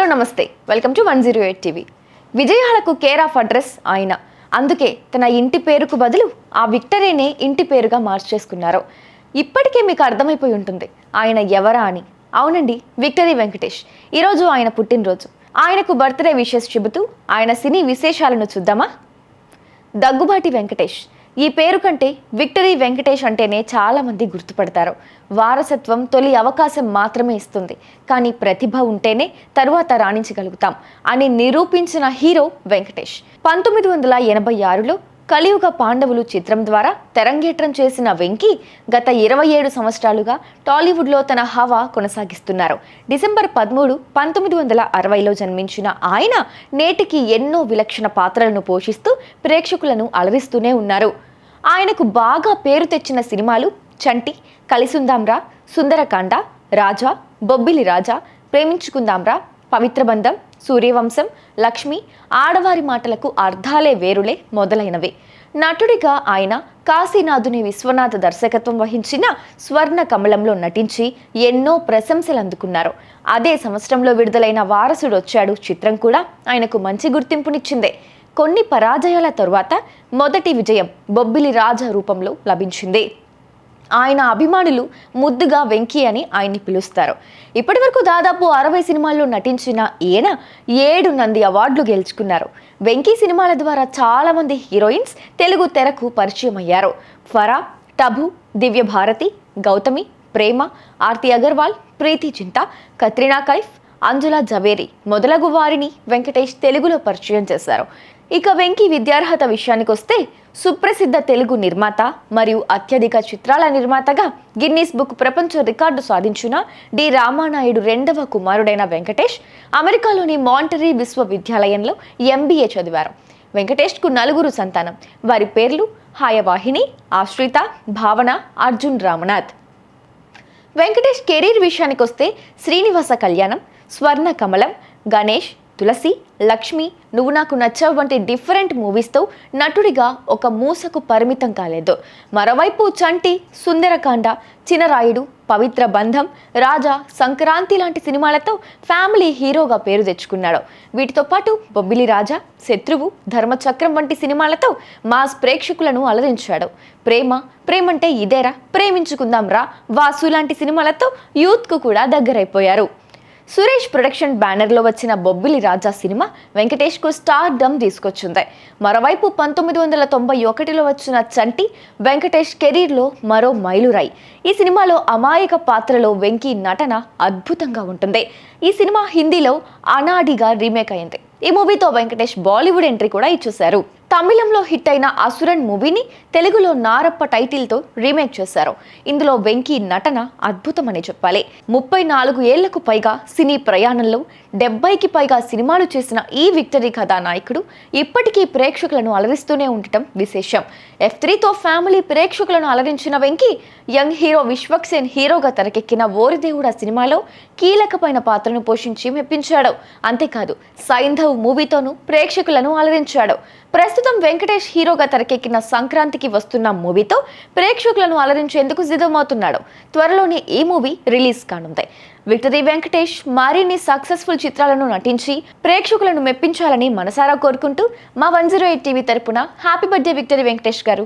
Hello నమస్తే, welcome to 108 TV. విజయాలకు care of address ఆయన. అందుకే తన ఇంటి పేరుకు బదులు ఆ విక్టరీనే ఇంటి పేరుగా మార్చేసుకున్నారు. ఇప్పటికే మీకు అర్థమైపోయి ఉంటుంది ఆయన ఎవరా అని. అవునండి, విక్టరీ వెంకటేష్. ఈరోజు ఆయన పుట్టినరోజు. ఆయనకు బర్త్డే విషెస్ చెబుతూ ఆయన సినీ విశేషాలను చూద్దామా? దగ్గుబాటి వెంకటేష్. ఈ పేరు కంటే విక్టరీ వెంకటేష్ అంటేనే చాలామంది గుర్తుపడతారు. వారసత్వం తొలి అవకాశం మాత్రమే ఇస్తుంది, కానీ ప్రతిభ ఉంటేనే తరువాత రాణించగలుగుతాం అని నిరూపించిన హీరో వెంకటేష్. 1986లో కలియుగ పాండవులు చిత్రం ద్వారా తెరంగేట్రం చేసిన వెంకీ గత 27 సంవత్సరాలుగా టాలీవుడ్లో తన హవా కొనసాగిస్తున్నారు. డిసెంబర్ 13, 1960లో జన్మించిన ఆయన నేటికి ఎన్నో విలక్షణ పాత్రలను పోషిస్తూ ప్రేక్షకులను అలరిస్తూనే ఉన్నారు. ఆయనకు బాగా పేరు తెచ్చిన సినిమాలు చంటి, కలిసుందాంరా, సుందరకాండ, రాజా, బొబ్బిలి రాజా, ప్రేమించుకుందాంరా, పవిత్ర బంధం, సూర్యవంశం, లక్ష్మి, ఆడవారి మాటలకు అర్థాలే వేరులే మొదలైనవి. నటుడిగా ఆయన కాశీనాథుని విశ్వనాథ దర్శకత్వం వహించిన స్వర్ణ కమలంలో నటించి ఎన్నో ప్రశంసలు అందుకున్నారు. అదే సంవత్సరంలో విడుదలైన వారసుడు వచ్చాడు చిత్రం కూడా ఆయనకు మంచి గుర్తింపునిచ్చిందే. కొన్ని పరాజయాల తరువాత మొదటి విజయం బొబ్బిలి రాజా రూపంలో లభించింది. ఆయన అభిమానులు ముద్దుగా వెంకీ అని ఆయన్ని పిలుస్తారు. ఇప్పటి వరకు దాదాపు 60 సినిమాల్లో నటించిన ఈయన 7 నంది అవార్డులు గెలుచుకున్నారు. వెంకీ సినిమాల ద్వారా చాలామంది హీరోయిన్స్ తెలుగు తెరకు పరిచయం అయ్యారు. ఫరా, టబు, దివ్య భారతి, గౌతమి, ప్రేమ, ఆర్తి అగర్వాల్, ప్రీతి చింత, కత్రినా కైఫ్, అంజులా జవేరి మొదలగు వారిని వెంకటేష్ తెలుగులో పరిచయం చేశారు. ఇక వెంకీ విద్యార్హత విషయానికి వస్తే సుప్రసిద్ధ తెలుగు నిర్మాత మరియు అత్యధిక చిత్రాల నిర్మాతగా గిన్నీస్ బుక్ ప్రపంచ రికార్డు సాధించిన డి రామానాయుడు 2వ కుమారుడైన వెంకటేష్ అమెరికాలోని మాంటరీ విశ్వవిద్యాలయంలో MBA చదివారు. వెంకటేష్కు 4 సంతానం. వారి పేర్లు హాయవాహిని, ఆశ్రిత, భావన, అర్జున్ రామనాథ్. వెంకటేష్ కెరీర్ విషయానికి వస్తే శ్రీనివాస కళ్యాణం, స్వర్ణ కమలం, గణేష్, తులసి, లక్ష్మి, నువ్వు నాకు నచ్చావు వంటి డిఫరెంట్ మూవీస్తో నటుడిగా ఒక మూసకు పరిమితం కాలేదు. మరోవైపు చంటి, సుందరకాండ, చినరాయుడు, పవిత్ర బంధం, రాజా, సంక్రాంతి లాంటి సినిమాలతో ఫ్యామిలీ హీరోగా పేరు తెచ్చుకున్నాడు. వీటితో పాటు బొబ్బిలి రాజా, శత్రువు, ధర్మచక్రం వంటి సినిమాలతో మాస్ ప్రేక్షకులను అలరించాడు. ప్రేమంటే ఇదేరా, ప్రేమించుకుందాం రా, వాసు లాంటి సినిమాలతో యూత్కు కూడా దగ్గరైపోయారు. సురేష్ ప్రొడక్షన్ బ్యానర్లో వచ్చిన బొబ్బిలి రాజా సినిమా వెంకటేష్కు స్టార్ డమ్ తీసుకొచ్చింది. మరోవైపు 1991లో వచ్చిన చంటి వెంకటేష్ కెరీర్లో మరో మైలురాయి. ఈ సినిమాలో అమాయక పాత్రలో వెంకీ నటన అద్భుతంగా ఉంటుంది. ఈ సినిమా హిందీలో అనాడిగా రీమేక్ అయింది. ఈ మూవీతో వెంకటేష్ బాలీవుడ్ ఎంట్రీ కూడా ఇచ్చేశారు. తమిళంలో హిట్ అయిన అసురన్ మూవీని తెలుగులో నారప్ప టైటిల్తో రీమేక్ చేశారు. ఇందులో వెంకీ నటన అద్భుతమని చెప్పాలి. 34 ఏళ్లకు పైగా సినీ ప్రయాణంలో 70కి పైగా సినిమాలు చేసిన ఈ విక్టరీ కథానాయకుడు ఇప్పటికీ ప్రేక్షకులను అలరిస్తూనే ఉండటం విశేషం. F3తో ఫ్యామిలీ ప్రేక్షకులను అలరించిన వెంకీ యంగ్ హీరో విశ్వక్సేన్ హీరోగా తెరకెక్కిన ఓరిదేవుడా సినిమాలో కీలకమైన పాత్రను పోషించి మెప్పించాడు. అంతేకాదు సైంధవ్ మూవీతోనూ ప్రేక్షకులను అలరించాడు. ప్రస్తుతం వెంకటేష్ హీరోగా తెరకెక్కిన సంక్రాంతికి వస్తున్న మూవీతో ప్రేక్షకులను అలరించేందుకు సిద్ధమవుతున్నాడు. త్వరలోనే ఈ మూవీ రిలీజ్ కానుంది. విక్టరీ వెంకటేష్ మరిన్ని సక్సెస్ఫుల్ చిత్రాలను నటించి ప్రేక్షకులను మెప్పించాలని మనసారా కోరుకుంటూ మా 108 టీవీ తరపున హ్యాపీ బర్త్డే విక్టరీ వెంకటేష్ గారు.